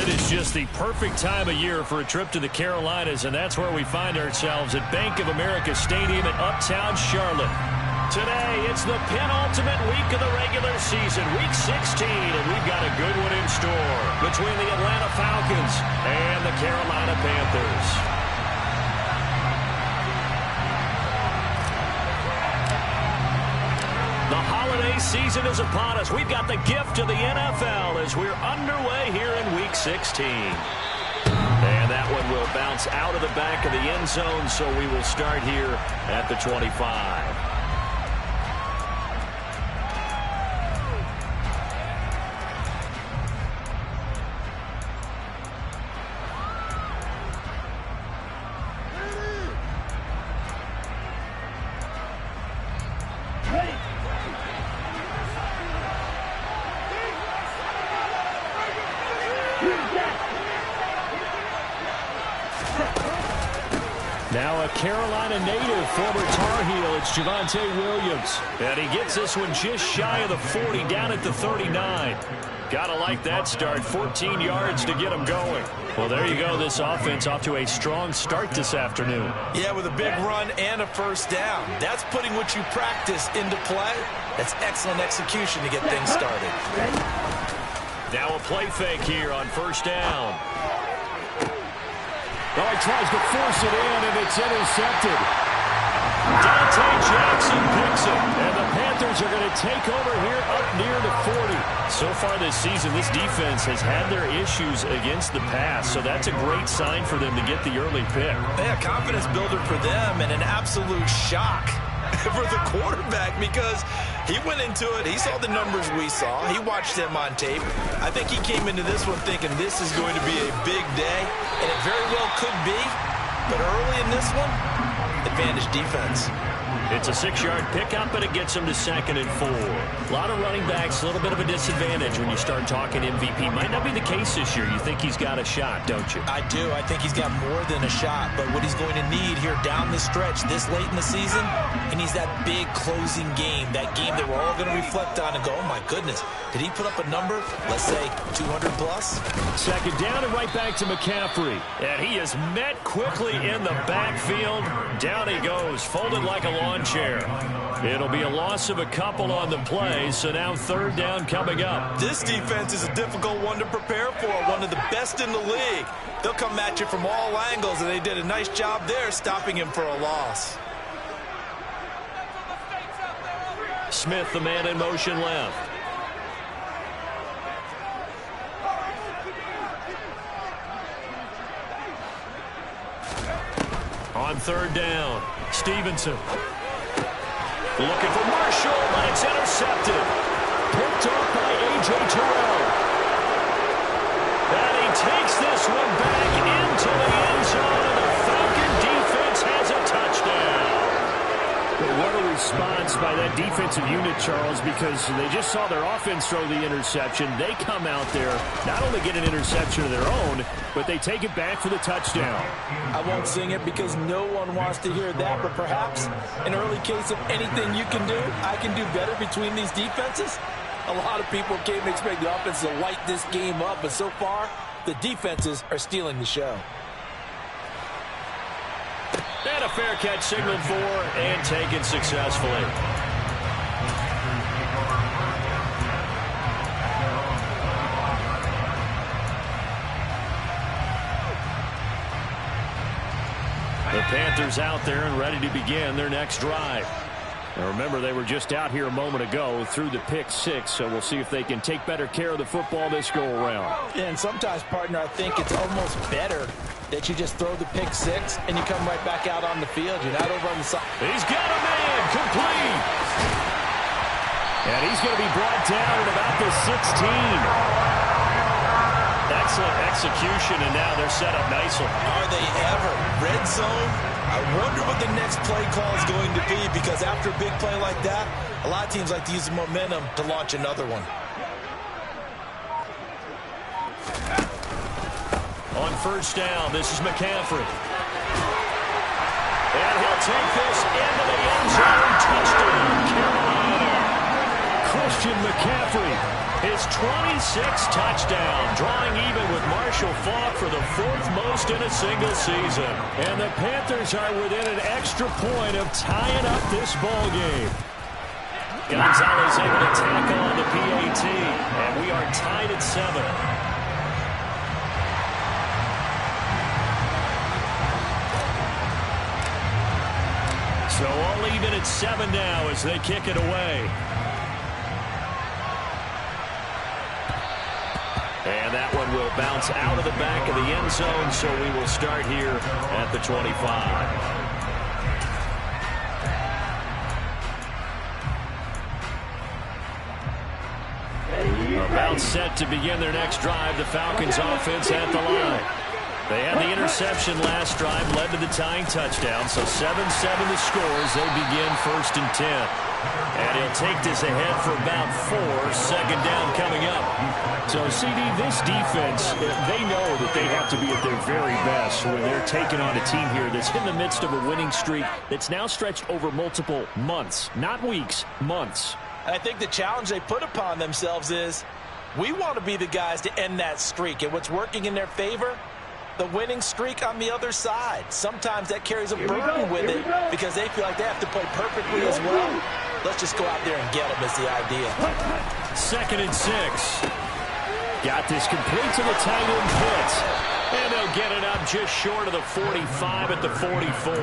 It is just the perfect time of year for a trip to the Carolinas, and that's where we find ourselves at Bank of America Stadium in Uptown Charlotte. Today, it's the penultimate week of the regular season, Week 16, and we've got a good one in store between the Atlanta Falcons and the Carolina Panthers. The holiday season is upon us. We've got the gift of the NFL as we're underway here in Week 16. And that one will bounce out of the back of the end zone, so we will start here at the 25. Now a Carolina native, former Tar Heel, it's Javonte Williams. And he gets this one just shy of the 40, down at the 39. Gotta like that start, 14 yards to get him going. Well, there you go, this offense off to a strong start this afternoon. Yeah, with a big run and a first down. That's putting what you practice into play. That's excellent execution to get things started. Now a play fake here on first down. Oh, he tries to force it in, and it's intercepted. Dante Jackson picks it, and the Panthers are going to take over here up near the 40. So far this season, this defense has had their issues against the pass, so that's a great sign for them to get the early pick. Yeah, confidence builder for them, and an absolute shock for the quarterback because he went into it. He saw the numbers we saw. He watched them on tape. I think he came into this one thinking this is going to be a big day, and it very well could be. But early in this one, advantage defense. It's a 6-yard pickup, but it gets him to 2nd and 4. A lot of running backs, a little bit of a disadvantage when you start talking MVP. Might not be the case this year. You think he's got a shot, don't you? I do. I think he's got more than a shot. But what he's going to need here down the stretch this late in the season, he needs that big closing game, that game that we're all going to reflect on and go, oh, my goodness, did he put up a number, let's say, 200 plus? 2nd down and right back to McCaffrey. And he is met quickly in the backfield. Down he goes, folded like a lawn chair. It'll be a loss of a couple on the play, so now 3rd down coming up. This defense is a difficult one to prepare for, one of the best in the league. They'll come at you from all angles, and they did a nice job there stopping him for a loss. Smith, the man in motion left. On 3rd down, Stevenson. Looking for Marshall, but it's intercepted. Picked off by A.J. Terrell. And he takes this one back into the end zone, and the Falcon defense has a touchdown. But what a response by that defensive unit, Charles, because they just saw their offense throw the interception. They come out there, not only get an interception of their own, but they take it back for the touchdown. I won't sing it because no one wants to hear that, but perhaps an early case of anything you can do, I can do better between these defenses. A lot of people came to expect the offense to light this game up, but so far, the defenses are stealing the show. And a fair catch signaled for and taken successfully. The Panthers out there and ready to begin their next drive. Now remember, they were just out here a moment ago through the pick 6, so we'll see if they can take better care of the football this go-around. Yeah, and sometimes, partner, I think it's almost better that you just throw the pick 6 and you come right back out on the field. You're not over on the side. He's got a man, complete. And he's going to be brought down at about the 16. Excellent execution, and now they're set up nicely. Are they ever? Red zone? I wonder what the next play call is going to be, because after a big play like that, a lot of teams like to use the momentum to launch another one. On 1st down, this is McCaffrey. And he'll take this into the end zone. Touchdown, Carolina. Christian McCaffrey, his 26 touchdown, drawing even with Marshall Faulk for the 4th most in a single season. And the Panthers are within an extra point of tying up this ball game. Gonzalez able to tackle on the PAT, and we are tied at 7. So all even at 7 now as they kick it away. And that one will bounce out of the back of the end zone, so we will start here at the 25. About set to begin their next drive, the Falcons offense at the line. They had the interception last drive, led to the tying touchdown, so 7-7 the score as they begin 1st and 10. And he'll take this ahead for about 4, 2nd down coming up. So, CD, this defense, they know that they have to be at their very best when they're taking on a team here that's in the midst of a winning streak that's now stretched over multiple months, not weeks, months. I think the challenge they put upon themselves is we want to be the guys to end that streak. And what's working in their favor? The winning streak on the other side. Sometimes that carries a burden with it because they feel like they have to play perfectly as well. Let's just go out there and get them is the idea. 2nd and 6. Got this complete to the tight end Pitts. And they'll get it up just short of the 45 at the 44.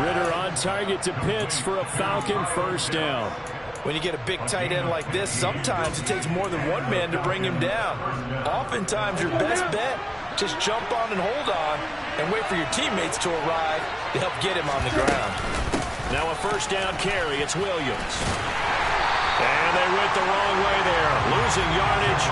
Ritter on target to Pitts for a Falcon 1st down. When you get a big tight end like this, sometimes it takes more than one man to bring him down. Oftentimes, your best bet, just jump on and hold on and wait for your teammates to arrive to help get him on the ground. Now a 1st down carry. It's Williams. And they went the wrong way there, losing yardage.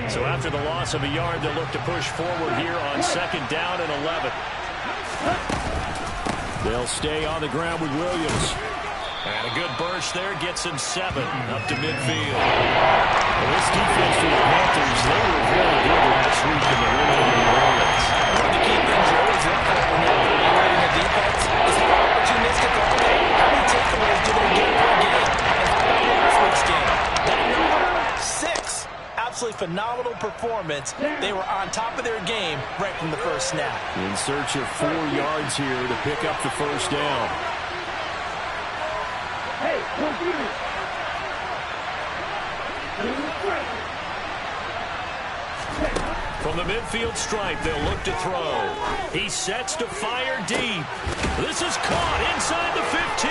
So after the loss of a yard, they'll look to push forward here on 2nd down and 11. They'll stay on the ground with Williams. And a good burst there gets him 7 up to midfield. Well, this defense for the Panthers, they were very good last week in the win over New Orleans. One of the key things you always look for when you're evaluating a defense is how opportunistic are they? How many takeaways do they get per game? And how about last week's game? That number, 6. Absolutely phenomenal performance. They were on top of their game right from the first snap. In search of 4 yards here to pick up the 1st down. Hey, from the midfield stripe, they'll look to throw. He sets to fire deep. This is caught inside the 15.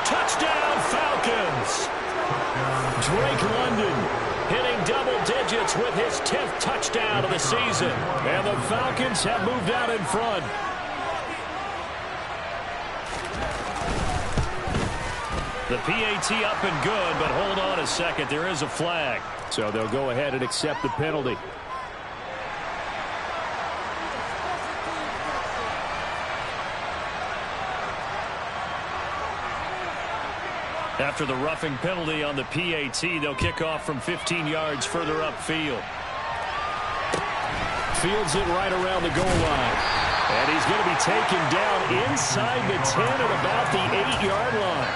Touchdown, Falcons. Drake London hitting double digits with his 10th touchdown of the season. And the Falcons have moved out in front. The PAT up and good, but hold on a second. There is a flag. So they'll go ahead and accept the penalty. After the roughing penalty on the PAT, they'll kick off from 15 yards further upfield. Fields it right around the goal line. And he's going to be taken down inside the 10 at about the 8-yard line.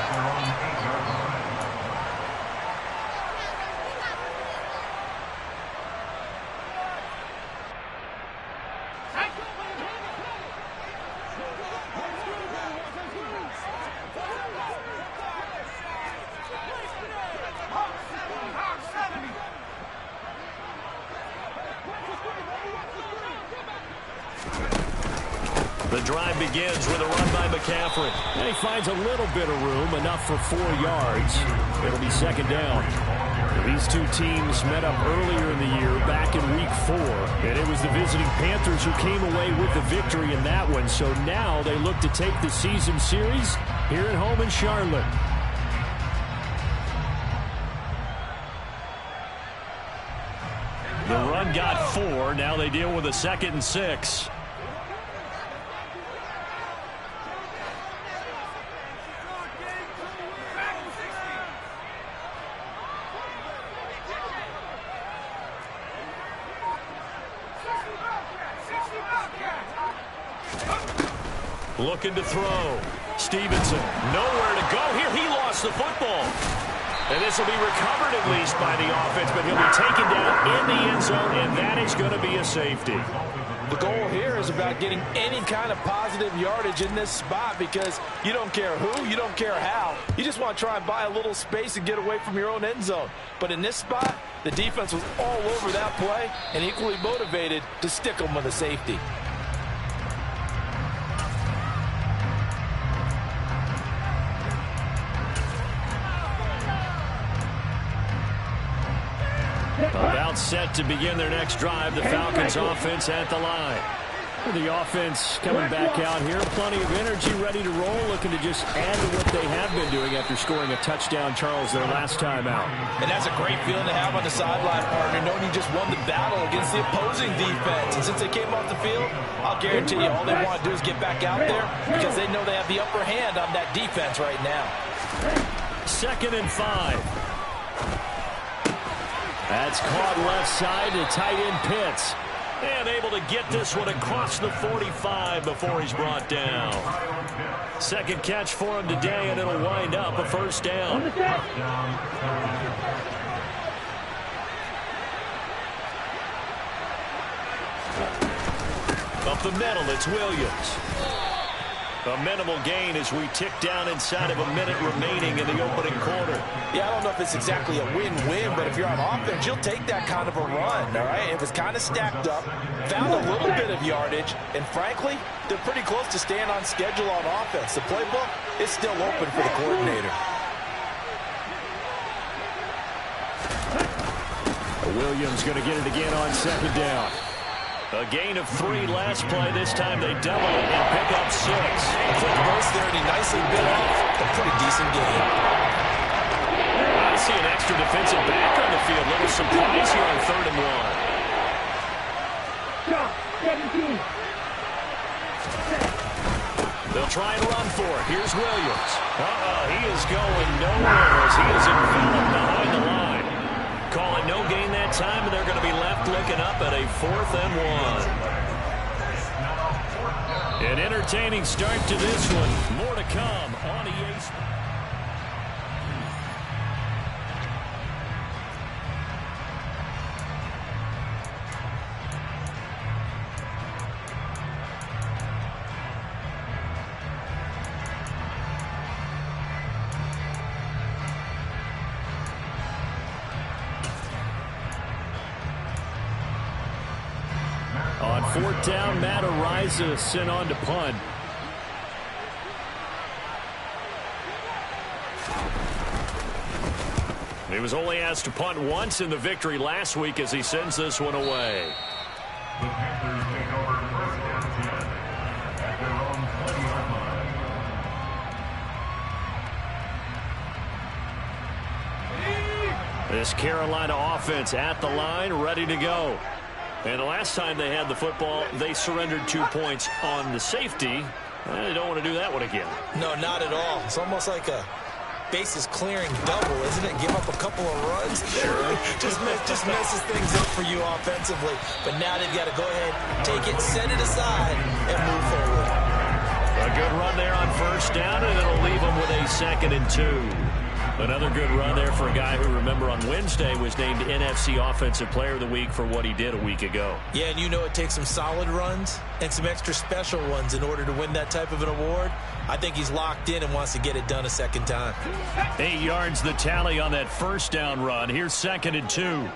The drive begins with a run by McCaffrey. And he finds a little bit of room, enough for 4 yards. It'll be second down. These two teams met up earlier in the year, back in Week 4. And it was the visiting Panthers who came away with the victory in that one. So now they look to take the season series here at home in Charlotte. The run got 4. Now they deal with a 2nd and 6. Looking to throw. Stevenson, nowhere to go here. He lost the football. And this will be recovered at least by the offense, but he'll be taken down in the end zone, and that is going to be a safety. The goal here is about getting any kind of positive yardage in this spot because you don't care who, you don't care how. You just want to try and buy a little space and get away from your own end zone. But in this spot, the defense was all over that play and equally motivated to stick them with a safety. About set to begin their next drive, the Falcons offense at the line. The offense coming back out here, plenty of energy, ready to roll, looking to just add to what they have been doing after scoring a touchdown, Charles, their last time out. And that's a great feeling to have on the sideline, partner, knowing you just won the battle against the opposing defense. And since they came off the field, I'll guarantee you all they want to do is get back out there because they know they have the upper hand on that defense right now. 2nd and 5. That's caught left side to tight end Pitts. And able to get this one across the 45 before he's brought down. Second catch for him today, and it'll wind up a first down. Up the middle, it's Williams. A minimal gain as we tick down inside of a minute remaining in the opening quarter. Yeah, I don't know if it's exactly a win-win, but if you're on offense, you'll take that kind of a run, all right? If it's kind of stacked up, found a little bit of yardage, and frankly, they're pretty close to staying on schedule on offense. The playbook is still open for the coordinator. Williams going to get it again on second down. A gain of 3 last play. This time they double it and pick up 6. Quick burst there, and he nicely bit off a pretty decent gain. I see an extra defensive back on the field. Little surprise here on 3rd and 1. They'll try and run for it. Here's Williams. He is going nowhere as he is enveloped behind the line. Call it no gain that time, and they're going to be left looking up at a 4th and 1. An entertaining start to this one. More to come on EA Sports. On 4th down, Matt Ariza sent on to punt. He was only asked to punt once in the victory last week as he sends this one away. The Panthers take over 1st and 10 at their own 20-yard line. This Carolina offense at the line, ready to go. And the last time they had the football, they surrendered 2 points on the safety. They don't want to do that one again. No, not at all. It's almost like a bases clearing double, isn't it? Give up a couple of runs. Sure. just messes things up for you offensively. But now they've got to go ahead, take it, set it aside, and move forward. A good run there on 1st down, and it'll leave them with a 2nd and 2. Another good run there for a guy who, remember, on Wednesday was named NFC Offensive Player of the Week for what he did a week ago. Yeah, and you know it takes some solid runs and some extra special ones in order to win that type of an award. I think he's locked in and wants to get it done a second time. 8 yards the tally on that 1st down run. Here's 2nd and 2.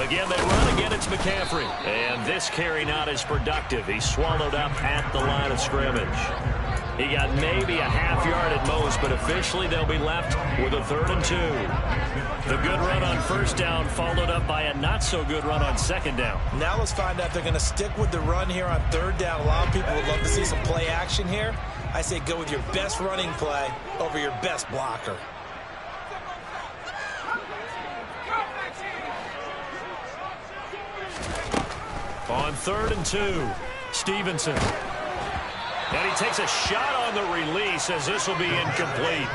Again, they run. Again, it's McCaffrey. And this carry not as productive. He's swallowed up at the line of scrimmage. He got maybe a half yard at most, but officially they'll be left with a 3rd and 2. The good run on first down followed up by a not-so-good run on second down. Now let's find out if they're going to stick with the run here on 3rd down. A lot of people would love to see some play action here. I say go with your best running play over your best blocker. On 3rd and 2, Stevenson. And he takes a shot on the release as this will be incomplete.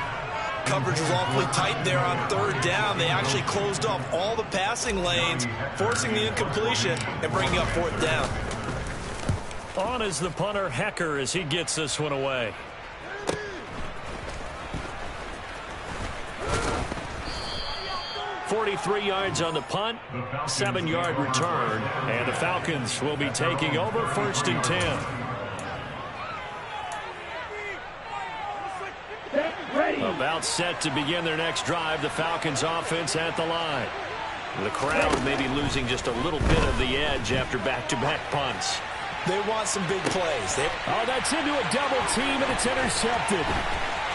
Coverage was awfully tight there on 3rd down. They actually closed off all the passing lanes, forcing the incompletion and bringing up 4th down. On is the punter, Hecker, as he gets this one away. .43 yards on the punt, 7-yard return, and the Falcons will be taking over 1st and 10. About set to begin their next drive, the Falcons offense at the line. The crowd may be losing just a little bit of the edge after back-to-back punts. They want some big plays. Oh, that's into a double team, and it's intercepted.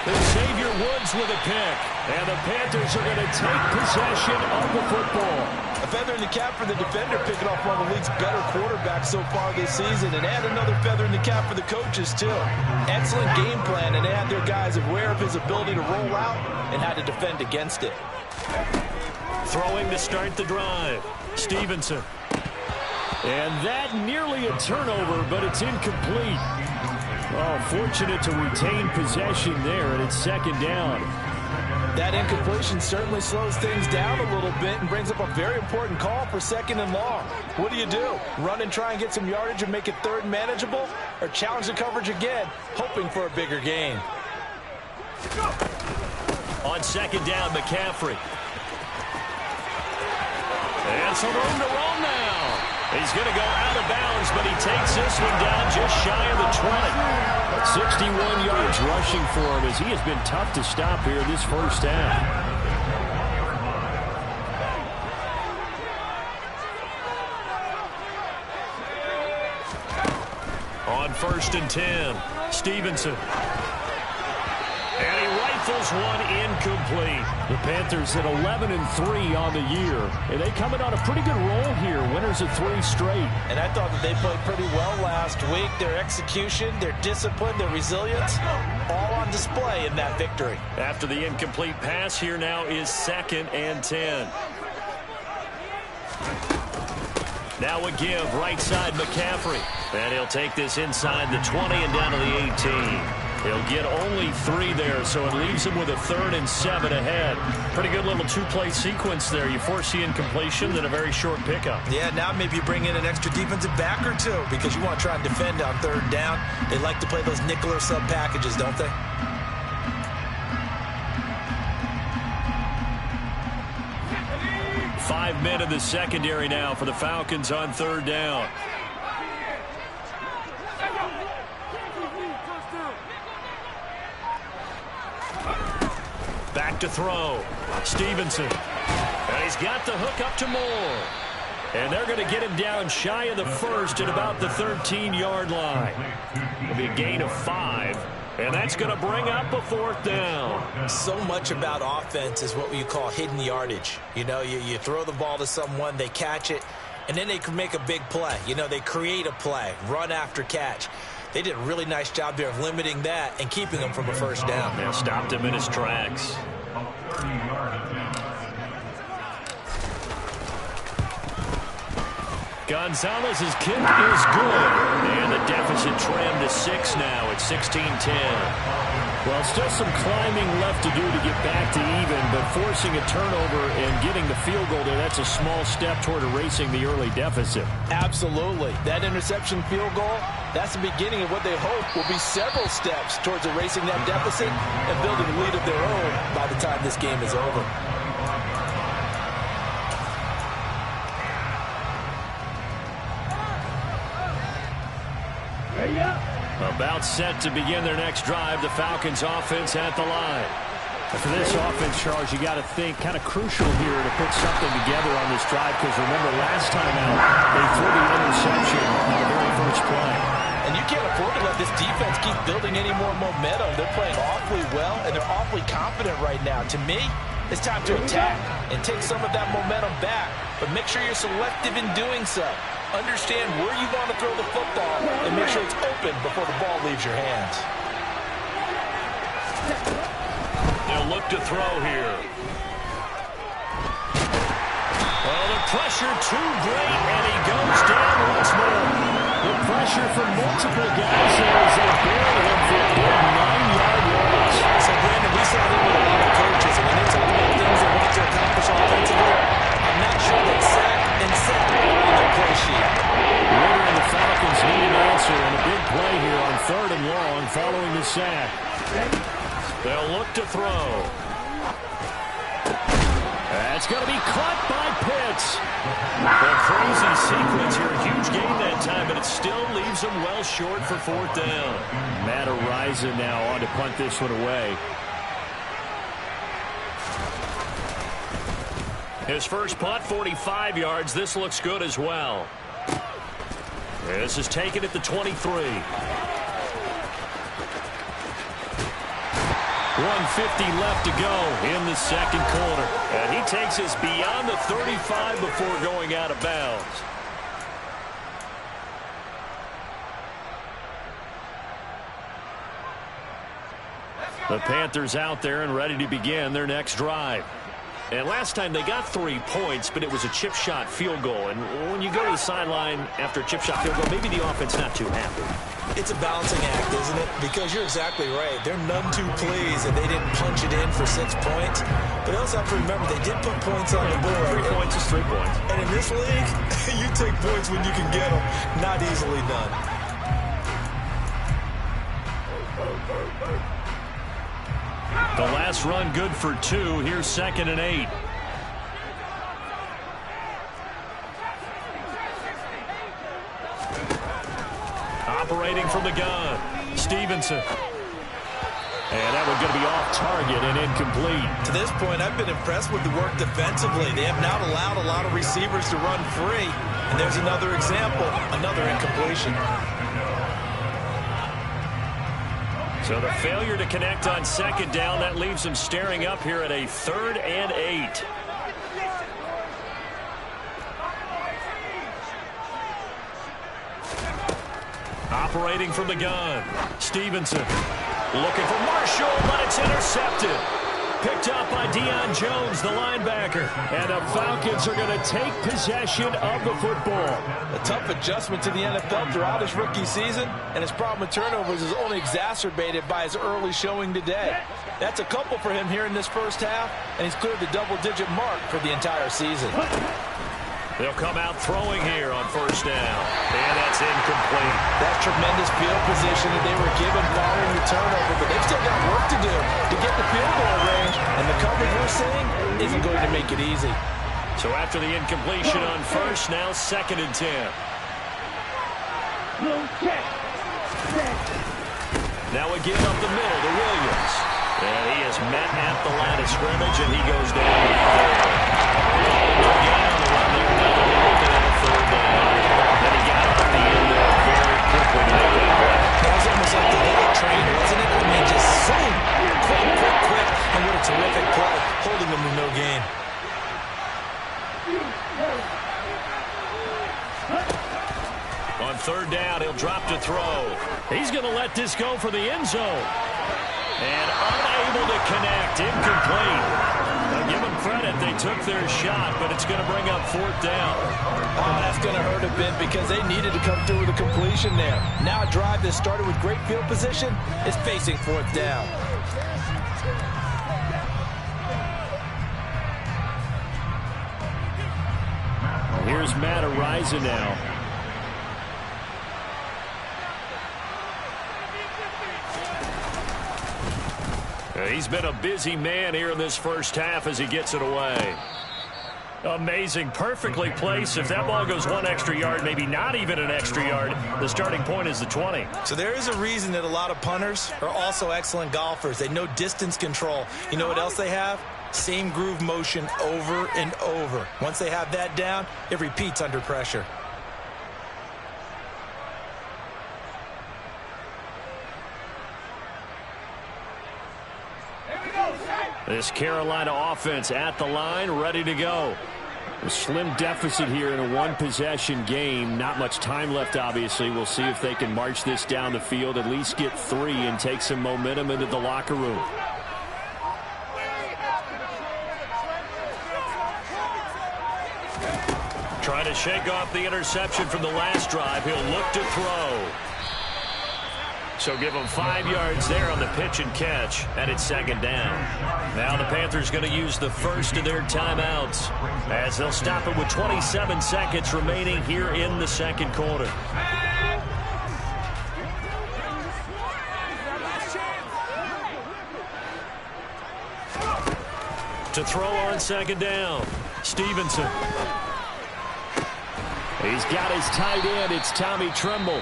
There's Xavier Woods with a pick, and the Panthers are going to take possession of the football. A feather in the cap for the defender, picking off one of the league's better quarterbacks so far this season, and add another feather in the cap for the coaches, too. Excellent game plan, and they had their guys aware of his ability to roll out and how to defend against it. Throwing to start the drive, Stevenson. And that nearly a turnover, but it's incomplete. Oh, fortunate to retain possession there, and it's 2nd down. That incompletion certainly slows things down a little bit and brings up a very important call for 2nd and long. What do you do? Run and try and get some yardage and make it 3rd manageable? Or challenge the coverage again, hoping for a bigger gain? On 2nd down, McCaffrey. And some room to roll now. He's going to go out of bounds, but he takes this one down just shy of the 20. 61 yards rushing for him as he has been tough to stop here this first half. On 1st and 10, Stevenson. And he rifles one incomplete. The Panthers at 11-3 on the year, and they come in on a pretty good roll here. Winners of 3 straight. And I thought that they played pretty well last week. Their execution, their discipline, their resilience, all on display in that victory. After the incomplete pass, here now is 2nd and 10. Now a give, right side McCaffrey. And he'll take this inside the 20 and down to the 18. He'll get only 3 there, so it leaves him with a 3rd and 7 ahead. Pretty good little 2-play sequence there. You force the incompletion, then a very short pickup. Yeah, now maybe you bring in an extra defensive back or 2 because you want to try and defend on 3rd down. They like to play those nickel or sub packages, don't they? Five men in the secondary now for the Falcons on 3rd down. Back to throw. Stevenson. And he's got the hook up to Moore. And they're going to get him down shy of the 1st at about the 13-yard line. It'll be a gain of 5. And that's going to bring up a 4th down. So much about offense is what you call hidden yardage. You know, you throw the ball to someone, they catch it, and then they can make a big play. You know, they create a play, run after catch. They did a really nice job there of limiting that and keeping him from a 1st down. They stopped him in his tracks. Gonzalez's kick is good. And the deficit trimmed to 6 now at 16-10. Well, still some climbing left to do to get back to even, but forcing a turnover and getting the field goal there, that's a small step toward erasing the early deficit. Absolutely. That interception field goal, that's the beginning of what they hope will be several steps towards erasing that deficit and building a lead of their own by the time this game is over. About set to begin their next drive, the Falcons offense at the line. For this offense, Charles, you got to think kind of crucial here to put something together on this drive, because remember last time out they threw the interception on the very first play. And you can't afford to let this defense keep building any more momentum. They're playing awfully well, and they're awfully confident right now. To me, it's time to attack and take some of that momentum back, but make sure you're selective in doing so. Understand where you want to throw the football and make sure it's open before the ball leaves your hands. They'll look to throw here. Oh, the pressure too great, and he goes down once more. The pressure from multiple guys as they bury him for a big 9-yard loss. So, Brandon, we saw them with a lot of coaches, and when they talk about things they want to accomplish offensively, I'm not sure that sack and set are on their play sheet. Ritter and the Falcons need an answer, and a big play here on 3rd and long following the sack. They'll look to throw. That's going to be caught by Pitts. A crazy sequence here. Huge gain that time, but it still leaves them well short for 4th down. Matt Araiza now on to punt this one away. His first punt, 45 yards. This looks good as well. This is taken at the 23. 1:50 left to go in the second quarter. And he takes us beyond the 35 before going out of bounds. The Panthers out there and ready to begin their next drive. And last time they got 3 points, but it was a chip shot field goal. And when you go to the sideline after a chip shot field goal, maybe the offense not too happy. It's a balancing act, isn't it? Because you're exactly right. They're none too pleased that they didn't punch it in for 6 points. But you also have to remember they did put points on the board. 3 points is 3 points. And in this league, you take points when you can get them. Not easily done. The last run good for 2. Here's 2nd and 8. Operating from the gun, Stevenson. And that one's going to be off target and incomplete. To this point, I've been impressed with the work defensively. They have not allowed a lot of receivers to run free. And there's another example, another incompletion. So the failure to connect on 2nd down, that leaves them staring up here at a 3rd and 8. Operating from the gun, Stevenson. Looking for Marshall, but it's intercepted. Picked up by Deion Jones, the linebacker. And the Falcons are going to take possession of the football. A tough adjustment to the NFL throughout his rookie season, and his problem with turnovers is only exacerbated by his early showing today. That's a couple for him here in this first half, and he's cleared the double-digit mark for the entire season. They'll come out throwing here on 1st down. And that's incomplete. That tremendous field position that they were given following the turnover, but they've still got work to do to get the field goal range, and the coverage we're seeing isn't going to make it easy. So after the incompletion on 1st, now 2nd and 10. Now again up the middle to Williams. And he is met at the line of scrimmage, and he goes down. Again on the run there, now they're looking at a 3rd down. Then he got off the end there very quickly to make that play. That was almost like the little train, wasn't it? I mean, just zoom, quick, and what a terrific play, holding them to no gain. On 3rd down, he'll drop to throw. He's going to let this go for the end zone. And unable to connect, incomplete. Now give them credit, they took their shot, but it's going to bring up 4th down. Oh, that's going to hurt a bit because they needed to come through with a completion there. Now a drive that started with great field position is facing 4th down. Here's Matt Araiza now. He's been a busy man here in this first half as he gets it away. Amazing. Perfectly placed. If that ball goes one extra yard, maybe not even an extra yard, the starting point is the 20. So there is a reason that a lot of punters are also excellent golfers. They know distance control. You know what else they have? Same groove motion over and over. Once they have that down, it repeats under pressure. This Carolina offense at the line, ready to go. A slim deficit here in a one-possession game. Not much time left, obviously. We'll see if they can march this down the field, at least get 3 and take some momentum into the locker room. Trying to shake off the interception from the last drive. He'll look to throw. So give him 5 yards there on the pitch and catch, and it's second down. Now the Panthers going to use the first of their timeouts as they'll stop it with 27 seconds remaining here in the second quarter. To throw on second down, Stevenson. He's got his tight end. It's Tommy Tremble.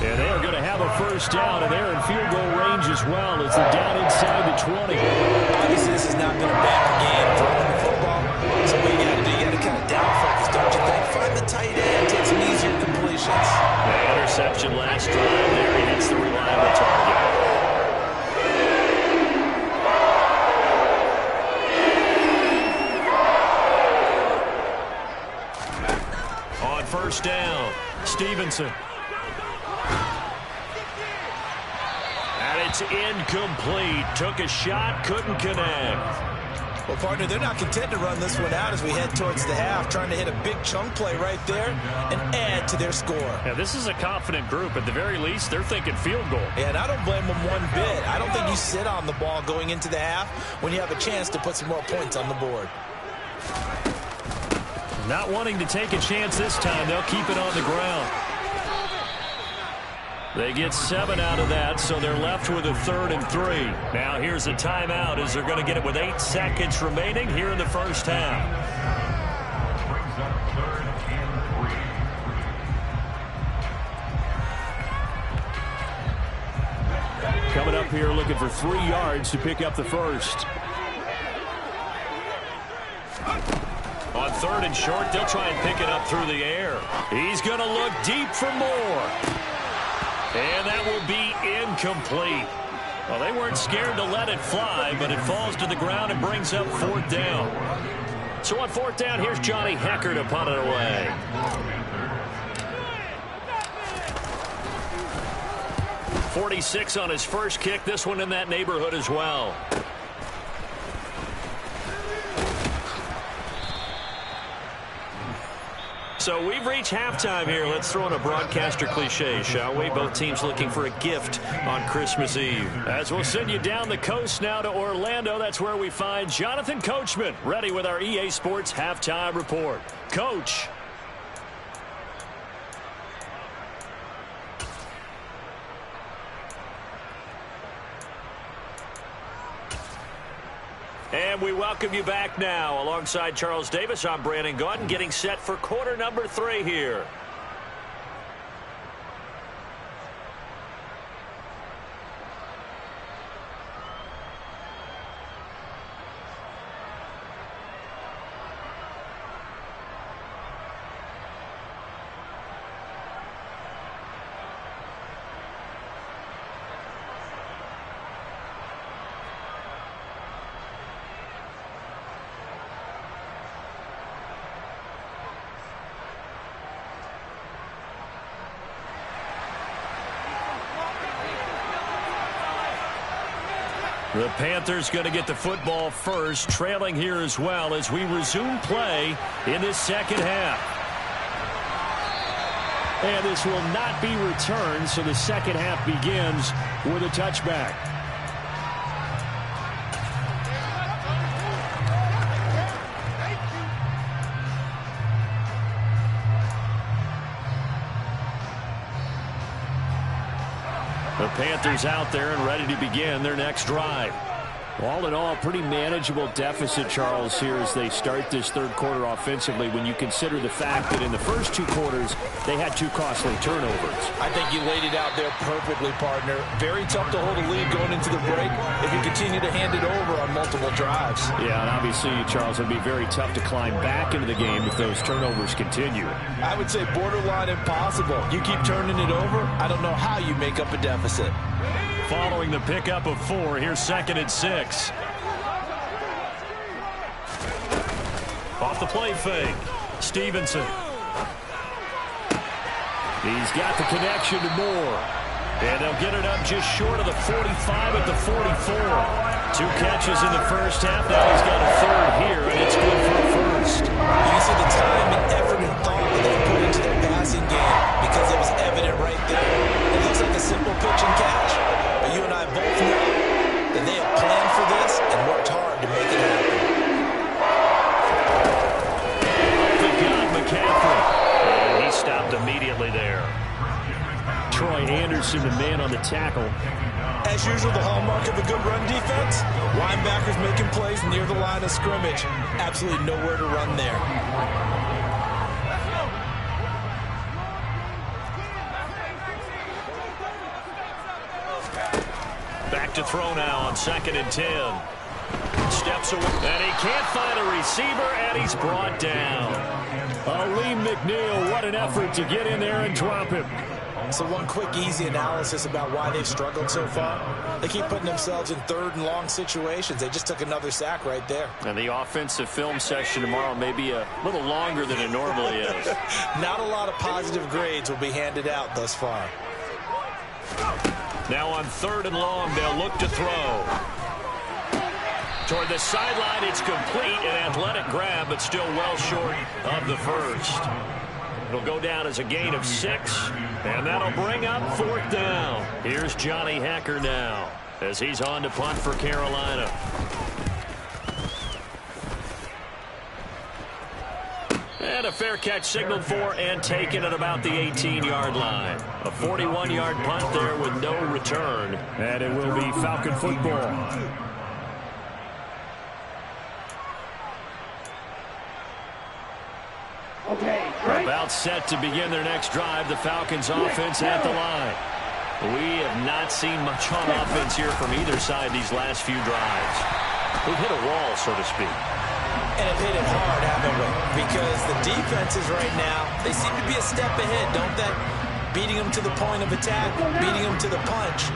And they are going to have a first down, and they're in field goal range as well as they're down inside the 20. Obviously, this has not been a bad game throwing the football. So what you got to do, you got to kind of down focus, don't you think? Find the tight end, take some easier completions. The interception last drive there. He hits the reliable target. On first down, Stevenson. It's incomplete. Took a shot, couldn't connect. Well, partner, they're not content to run this one out as we head towards the half, trying to hit a big chunk play right there and add to their score. Yeah, this is a confident group. At the very least, they're thinking field goal. Yeah, and I don't blame them one bit. I don't think you sit on the ball going into the half when you have a chance to put some more points on the board. Not wanting to take a chance this time, they'll keep it on the ground. They get 7 out of that, so they're left with a 3rd and 3. Now here's a timeout as they're going to get it with 8 seconds remaining here in the first half. Brings up 3rd and 3. Coming up here looking for 3 yards to pick up the first. On 3rd and short, they'll try and pick it up through the air. He's going to look deep for more. And that will be incomplete. Well, they weren't scared to let it fly, but it falls to the ground and brings up 4th down. So on 4th down, here's Johnny Hecker to punt it away. .46 on his first kick. This one in that neighborhood as well. So we've reached halftime here. Let's throw in a broadcaster cliche, shall we? Both teams looking for a gift on Christmas Eve. As we'll send you down the coast now to Orlando, that's where we find Jonathan Coachman, ready with our EA Sports Halftime Report. Coach. And we welcome you back now. Alongside Charles Davis, I'm Brandon Gaudin, getting set for quarter number 3 here. The Panthers going to get the football first, trailing here as well as we resume play in this second half. And this will not be returned, so the second half begins with a touchback. The Panthers out there and ready to begin their next drive. All in all, pretty manageable deficit, Charles, here as they start this third quarter offensively when you consider the fact that in the first two quarters they had two costly turnovers. I think you laid it out there perfectly, partner. Very tough to hold a lead going into the break if you continue to hand it over on multiple drives. Yeah, and obviously, Charles, it would be very tough to climb back into the game if those turnovers continue. I would say borderline impossible. You keep turning it over, I don't know how you make up a deficit. Following the pickup of 4, here's 2nd and 6. Off the play fake. Stevenson. He's got the connection to Moore. And they'll get it up just short of the 45 at the 44. 2 catches in the first half. Now he's got a third here, and it's good for a first. You see the time and effort and thought that they put into their passing game because it was evident right there. It looks like a simple pitch and catch. But you and I both know that they have planned for this and worked hard to make it happen. They've got McCaffrey. And he stopped immediately there. Troy Anderson, the man on the tackle. As usual, the hallmark of a good run defense, linebackers making plays near the line of scrimmage. Absolutely nowhere to run there. Back to throw now on 2nd and 10. Steps away, and he can't find a receiver, and he's brought down. Lee McNeil, what an effort to get in there and drop him. So one quick, easy analysis about why they've struggled so far. They keep putting themselves in 3rd and long situations. They just took another sack right there. And the offensive film session tomorrow may be a little longer than it normally is. Not a lot of positive grades will be handed out thus far. Now on 3rd and long, they'll look to throw. Toward the sideline, it's complete, an athletic grab, but still well short of the first. It'll go down as a gain of 6, and that'll bring up 4th down. Here's Johnny Hacker now as he's on to punt for Carolina. And a fair catch signaled for and taken at about the 18-yard line. A 41-yard punt there with no return. And it will be Falcon football. About set to begin their next drive, the Falcons offense at the line. We have not seen much on offense here from either side these last few drives. We've hit a wall, so to speak. And have hit it hard, haven't we? Because the defenses right now, they seem to be a step ahead, don't they? Beating them to the point of attack, beating them to the punch.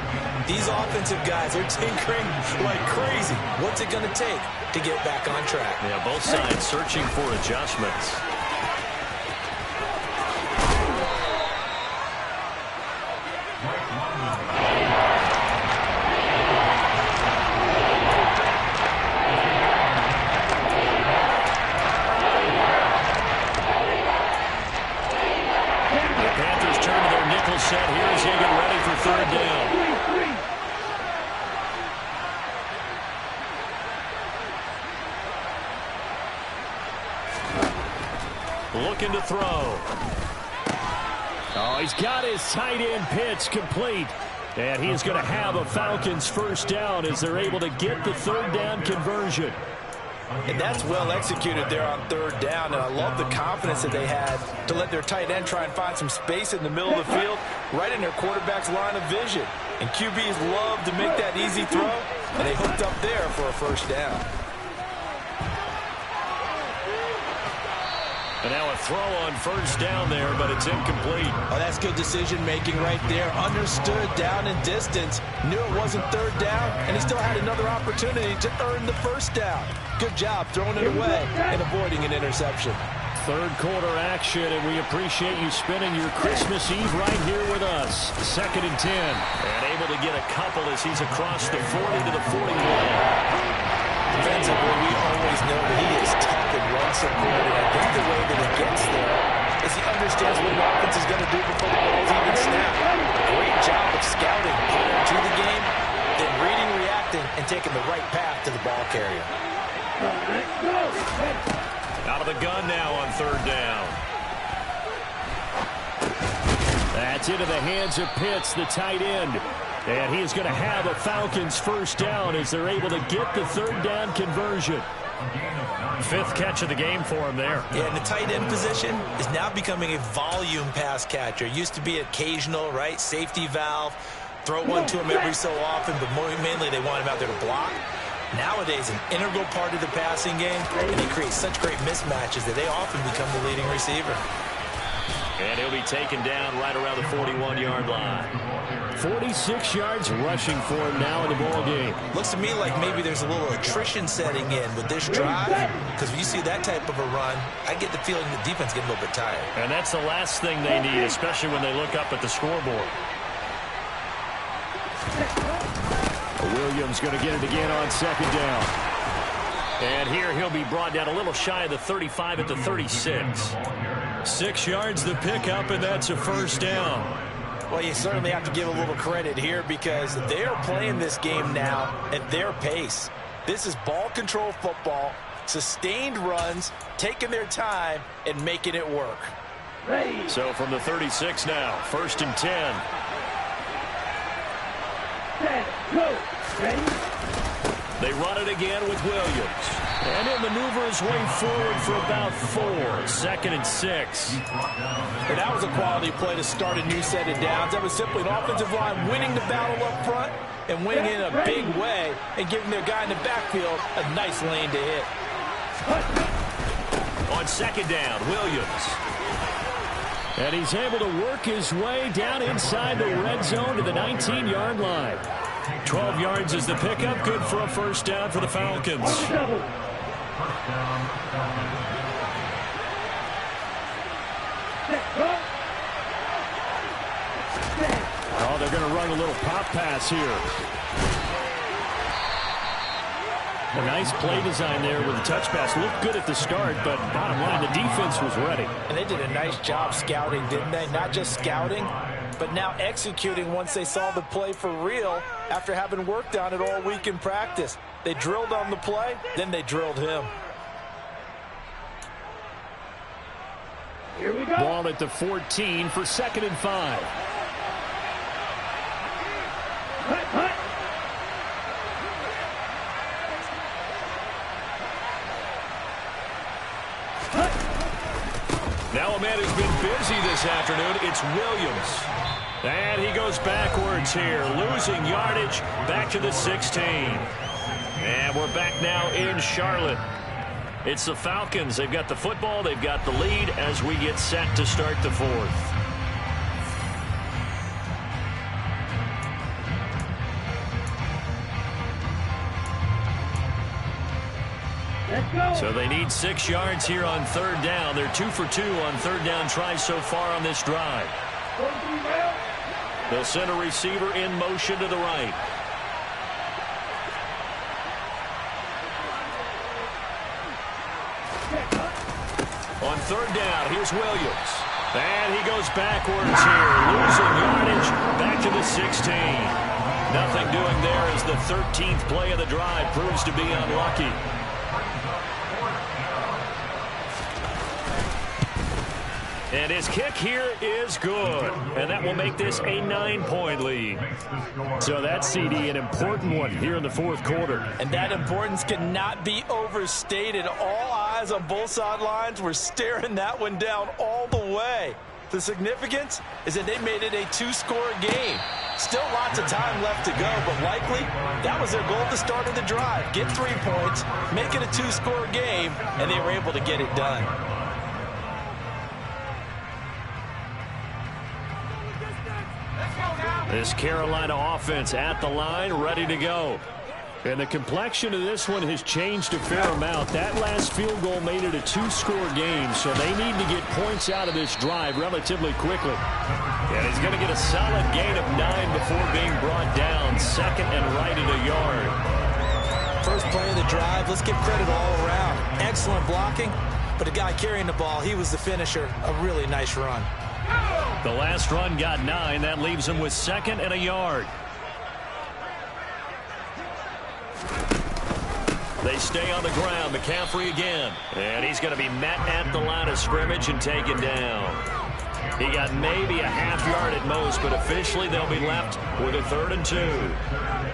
These offensive guys are tinkering like crazy. What's it going to take to get back on track? Yeah, both sides searching for adjustments. Set here as they get ready for 3rd down. Looking to throw. Oh, he's got his tight end pitch complete. And he is going to have a Falcons 1st down as they're able to get the 3rd down conversion. And that's well executed there on 3rd down. And I love the confidence that they had to let their tight end try and find some space in the middle of the field, right in their quarterback's line of vision. And QBs love to make that easy throw, and they hooked up there for a 1st down. And now a throw on 1st down there, but it's incomplete. Oh, that's good decision-making right there. Understood down and distance. Knew it wasn't 3rd down, and he still had another opportunity to earn the 1st down. Good job throwing it away and avoiding an interception. 3rd quarter action, and we appreciate you spending your Christmas Eve right here with us. 2nd and 10. And able to get a couple as he's across the 40 to the 41. Defensively, we always know that he is tough and run support, and I think the way that he gets there is he understands what the offense is going to do before the ball's even snapped. Great job of scouting prior to the game, then reading, reacting, and taking the right path to the ball carrier. Out of the gun now on 3rd down. That's into the hands of Pitts, the tight end. And he is going to have a Falcons first down as they're able to get the third down conversion. Fifth catch of the game for him there. Yeah, and the tight end position is now becoming a volume pass catcher. Used to be occasional, right? Safety valve. Throw one to him every so often, but mainly they want him out there to block. Nowadays, an integral part of the passing game, and they create such great mismatches that they often become the leading receiver. And he'll be taken down right around the 41-yard line. 46 yards rushing for him now in the ball game. Looks to me like maybe there's a little attrition setting in with this drive, because when you see that type of a run, I get the feeling the defense getting a little bit tired. And that's the last thing they need, especially when they look up at the scoreboard. Williams going to get it again on second down. And here he'll be brought down a little shy of the 35 at the 36. 6 yards the pickup, and that's a first down. Well, you certainly have to give a little credit here because they are playing this game now at their pace. This is ball control football, sustained runs, taking their time, and making it work. So from the 36 now, 1st and 10. They run it again with Williams. And he'll maneuver his way forward for about 4. 2nd and 6. And that was a quality play to start a new set of downs. That was simply an offensive line winning the battle up front and winning in a big way and giving their guy in the backfield a nice lane to hit. On 2nd down, Williams. And he's able to work his way down inside the red zone to the 19-yard line. 12 yards is the pickup. Good for a first down for the Falcons. Oh, they're going to run a little pop pass here. A nice play design there with the touch pass. Looked good at the start, but bottom line, the defense was ready. And they did a nice job scouting, didn't they? Not just scouting, but now executing once they saw the play for real after having worked on it all week in practice. They drilled on the play, then they drilled him. Here we go. Ball at the 14 for 2nd and 5. Now a man who's been busy this afternoon, it's Williams. And he goes backwards here, losing yardage back to the 16. And we're back now in Charlotte. It's the Falcons. They've got the football, they've got the lead as we get set to start the 4th. So they need 6 yards here on 3rd down. They're 2 for 2 on 3rd down tries so far on this drive. They'll send a receiver in motion to the right. On 3rd down, here's Williams. And he goes backwards here, losing yardage back to the 16. Nothing doing there as the 13th play of the drive proves to be unlucky. And his kick here is good. And that will make this a 9-point lead. So that CD, an important one here in the 4th quarter. And that importance cannot be overstated. All eyes on both sidelines were staring that one down all the way. The significance is that they made it a 2-score game. Still lots of time left to go, but likely that was their goal at the start of the drive. Get 3 points, make it a 2-score game, and they were able to get it done. This Carolina offense at the line, ready to go. And the complexion of this one has changed a fair amount. That last field goal made it a 2-score game, so they need to get points out of this drive relatively quickly. And he's going to get a solid gain of 9 before being brought down. 2nd and right at a yard. First play of the drive, let's give credit all around. Excellent blocking, but the guy carrying the ball, he was the finisher. A really nice run. The last run got 9. That leaves him with 2nd and a yard. They stay on the ground. McCaffrey again. And he's going to be met at the line of scrimmage and taken down. He got maybe a half yard at most, but officially they'll be left with a 3rd and 2.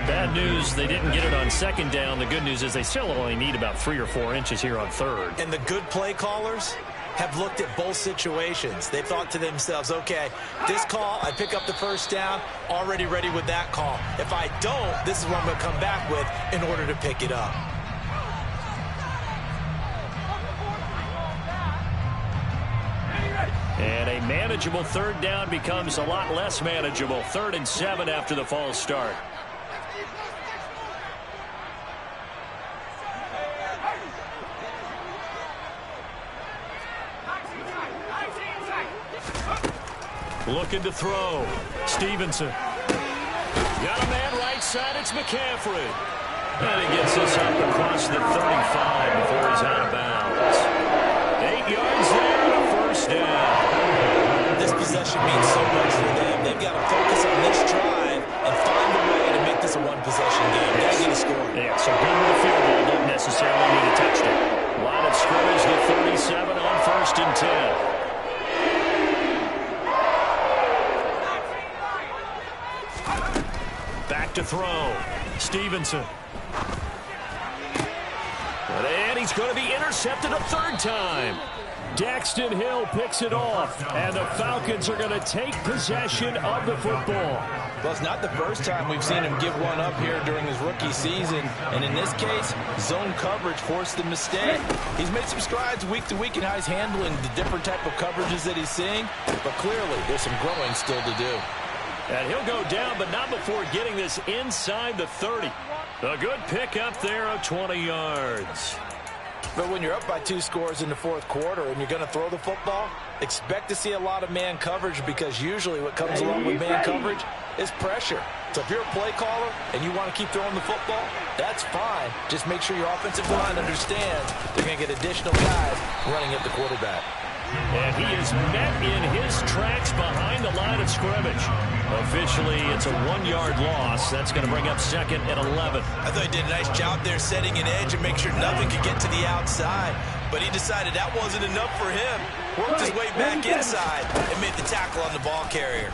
Bad news, they didn't get it on 2nd down. The good news is they still only need about 3 or 4 inches here on 3rd. And the good play callers have looked at both situations. They thought to themselves, okay, this call, I pick up the 1st down, already ready with that call. If I don't, this is what I'm going to come back with in order to pick it up. And a manageable 3rd down becomes a lot less manageable. 3rd and 7 after the false start. Looking to throw. Stevenson. Got a man right side. It's McCaffrey. And he gets this up across the 35 before he's out of bounds. 8 yards there and a 1st down. This possession means so much for them. They've got to focus on this drive and find a way to make this a one-possession game. Got to get a score. Yeah, so good with a field goal. Don't necessarily need a touchdown. Line of scrimmage, the 37 on 1st and 10. Back to throw. Stevenson. And he's going to be intercepted a 3rd time. Daxton Hill picks it off, and the Falcons are going to take possession of the football. Well, it's not the first time we've seen him give one up here during his rookie season. And in this case, zone coverage forced him to stay. He's made some strides week to week in how he's handling the different type of coverages that he's seeing. But clearly, there's some growing still to do. And he'll go down, but not before getting this inside the 30. A good pick up there of 20 yards. But when you're up by 2 scores in the 4th quarter and you're going to throw the football, expect to see a lot of man coverage, because usually what comes along with man coverage is pressure. So if you're a play caller and you want to keep throwing the football, that's fine. Just make sure your offensive line understands they're going to get additional guys running at the quarterback. And he is met in his tracks behind the line of scrimmage. Officially, it's a 1-yard loss. That's going to bring up 2nd and 11. I thought he did a nice job there setting an edge and make sure nothing could get to the outside. But he decided that wasn't enough for him. Worked his way back inside and made the tackle on the ball carrier.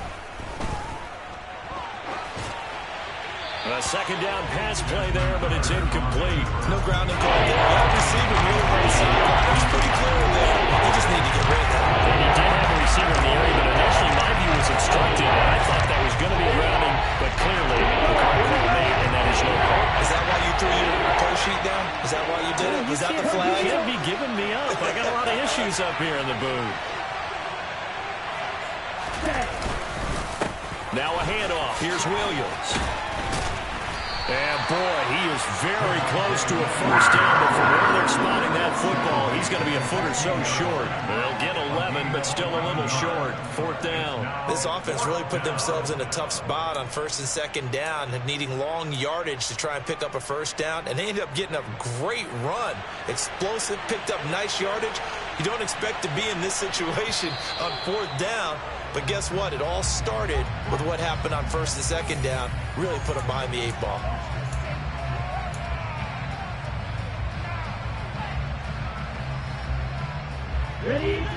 A 2nd down pass play there, but it's incomplete. No grounding call there. That receiver really right side. It was pretty clear there. He just needed to get rid of that. And he did have a receiver in the area, but initially my view was obstructed, and I thought that was going to be grounding, but clearly the call made, and that is no call. Is that why you threw your toe sheet down? Is that why you did it? Was that the flag? You can't be giving me up. I got a lot of issues up here in the booth. Now a handoff. Here's Williams. And, boy, he is very close to a 1st down, but from where they're spotting that football, he's going to be a foot or so short. They'll get 11, but still a little short. 4th down. This offense really put themselves in a tough spot on 1st and 2nd down, needing long yardage to try and pick up a 1st down, and they ended up getting a great run. Explosive, picked up nice yardage. You don't expect to be in this situation on 4th down. But guess what? It all started with what happened on 1st and 2nd down. Really put them behind the 8 ball.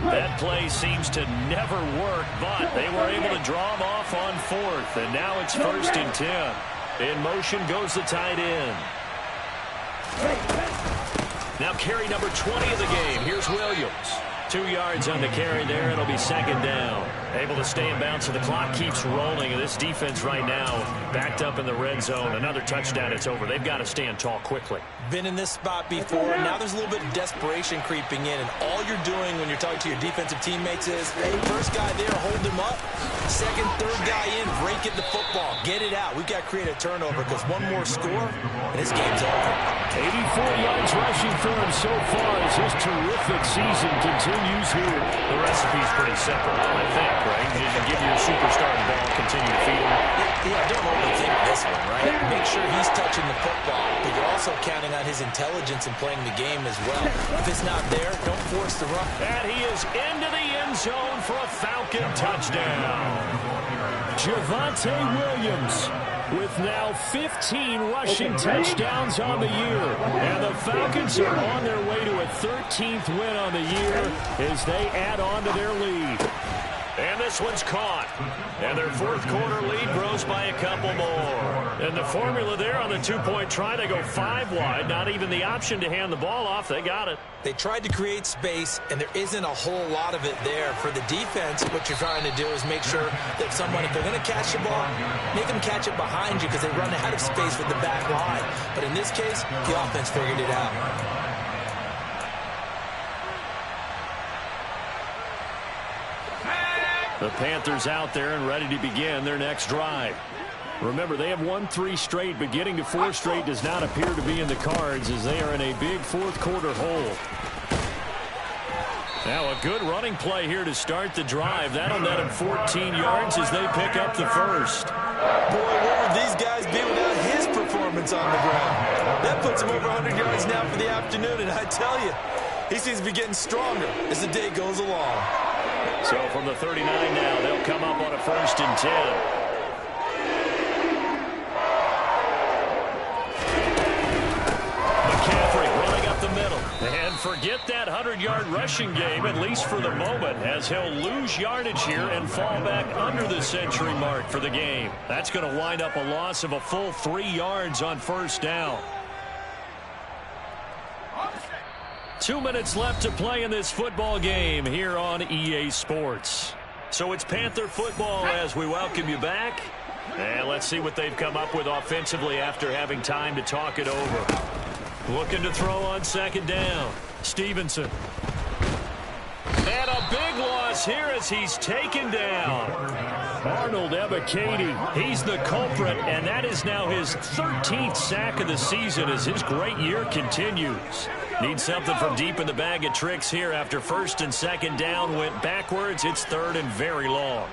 That play seems to never work, but they were able to draw him off on 4th. And now it's 1st and 10. In motion goes the tight end. Now carry number 20 of the game. Here's Williams. 2 yards on the carry there. It'll be 2nd down. Able to stay in bounds, so the clock keeps rolling. And this defense right now backed up in the red zone. Another touchdown, it's over. They've got to stand tall quickly. Been in this spot before. Now there's a little bit of desperation creeping in. And all you're doing when you're talking to your defensive teammates is, hey, 1st guy there, hold him up. 2nd, 3rd guy in, break it the football. Get it out. We've got to create a turnover, because one more score, and this game's over. 84 yards rushing for him so far as his terrific season continues here. The recipe's pretty simple, I think, right? You just give your superstar the ball, continue to feed him. Yeah, don't overthink this one, right? Make sure he's touching the football, but you're also counting on his intelligence in playing the game as well. If it's not there, don't force the run. And he is into the end zone for a Falcon touchdown. Javonte Williams with now 15 rushing touchdowns on the year. And the Falcons are on their way to a 13th win on the year as they add on to their lead. And this one's caught. And their fourth quarter lead grows by a couple more. And the formula there on the two-point try, they go 5 wide. Not even the option to hand the ball off. They got it. They tried to create space, and there isn't a whole lot of it there. For the defense, what you're trying to do is make sure that if they're going to catch the ball, make them catch it behind you because they run out of space with the back line. But in this case, the offense figured it out. The Panthers out there and ready to begin their next drive. Remember, they have won 3 straight, but getting to 4 straight does not appear to be in the cards as they are in a big fourth quarter hole. Now a good running play here to start the drive. That'll net them 14 yards as they pick up the first. Boy, where would these guys be without his performance on the ground? That puts him over 100 yards now for the afternoon, and I tell you, he seems to be getting stronger as the day goes along. So from the 39 now, they'll come up on a 1st and 10. And forget that 100-yard rushing game, at least for the moment, as he'll lose yardage here and fall back under the century mark for the game. That's going to wind up a loss of a full 3 yards on 1st down. 2 minutes left to play in this football game here on EA Sports. So it's Panther football as we welcome you back. And let's see what they've come up with offensively after having time to talk it over. Looking to throw on 2nd down. Stevenson. And a big loss here as he's taken down. Arnold Ebiketie, he's the culprit, and that is now his 13th sack of the season as his great year continues. Needs something from deep in the bag of tricks here after 1st and 2nd down went backwards. It's 3rd and very long.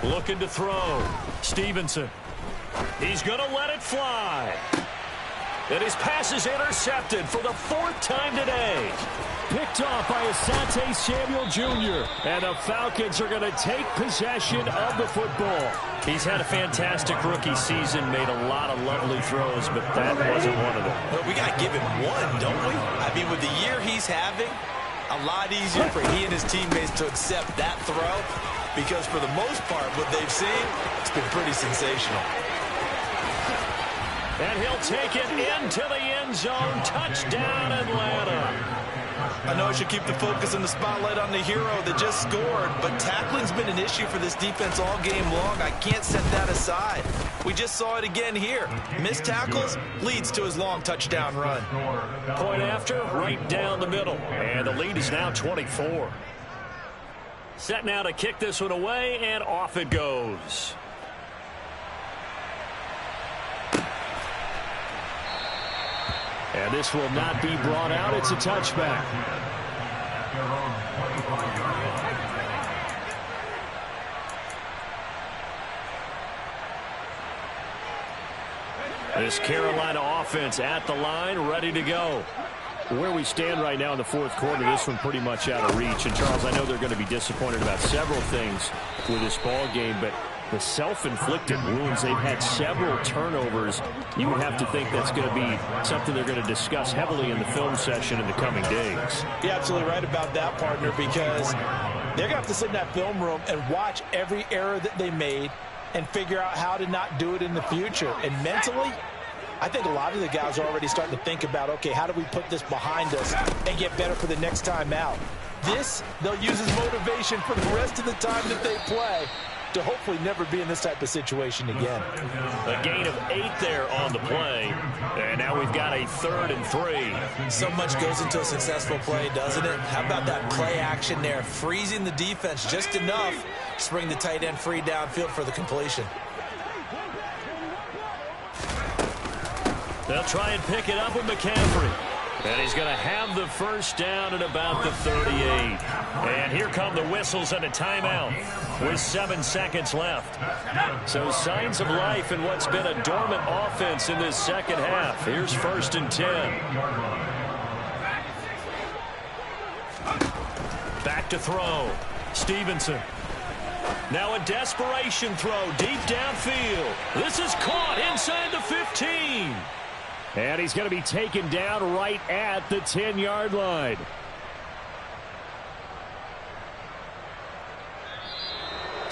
Looking to throw. Stevenson. He's going to let it fly. And his pass is intercepted for the 4th time today. Picked off by Asante Samuel Jr. And the Falcons are going to take possession of the football. He's had a fantastic rookie season, made a lot of lovely throws, but that wasn't one of them. Well, we got to give him one, don't we? I mean, with the year he's having, a lot easier for he and his teammates to accept that throw because for the most part, what they've seen, it's been pretty sensational. And he'll take it into the end zone. Touchdown, Atlanta. I know I should keep the focus and the spotlight on the hero that just scored, but tackling's been an issue for this defense all game long. I can't set that aside. We just saw it again here. Missed tackles leads to his long touchdown run. Point after, right down the middle. And the lead is now 24. Set now to kick this one away, and off it goes. And this will not be brought out. It's a touchback. This Carolina offense at the line, ready to go. Where we stand right now in the 4th quarter, this one pretty much out of reach. And, Charles, I know they're going to be disappointed about several things with this ball game, but the self-inflicted wounds, they've had several turnovers. You would have to think that's going to be something they're going to discuss heavily in the film session in the coming days. You're absolutely right about that, partner, because they're going to have to sit in that film room and watch every error that they made and figure out how to not do it in the future. And mentally, I think a lot of the guys are already starting to think about, okay, how do we put this behind us and get better for the next time out? This, they'll use as motivation for the rest of the time that they play to hopefully never be in this type of situation again. A gain of 8 there on the play. And now we've got a 3rd and 3. So much goes into a successful play, doesn't it? How about that play action there? Freezing the defense just enough to bring the tight end free downfield for the completion. They'll try and pick it up with McCaffrey. And he's going to have the 1st down at about the 38. And here come the whistles and a timeout with 7 seconds left. So signs of life in what's been a dormant offense in this 2nd half. Here's 1st and 10. Back to throw. Stevenson. Now a desperation throw deep downfield. This is caught inside the 15. And he's going to be taken down right at the 10-yard line.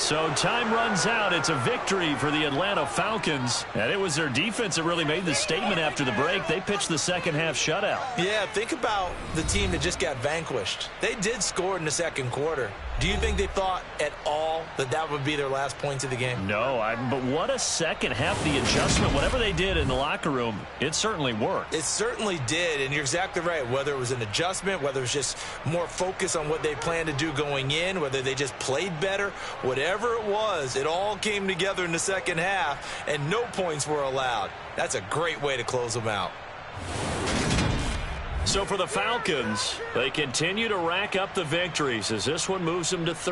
So time runs out. It's a victory for the Atlanta Falcons. And it was their defense that really made the statement after the break. They pitched the second half shutout. Yeah, think about the team that just got vanquished. They did score in the second quarter. Do you think they thought at all that that would be their last points of the game? No, but what a second half. The adjustment, whatever they did in the locker room, it certainly worked. It certainly did, and you're exactly right. Whether it was an adjustment, whether it was just more focus on what they planned to do going in, whether they just played better, whatever it was, it all came together in the second half, and no points were allowed. That's a great way to close them out. So for the Falcons, they continue to rack up the victories as this one moves them to third.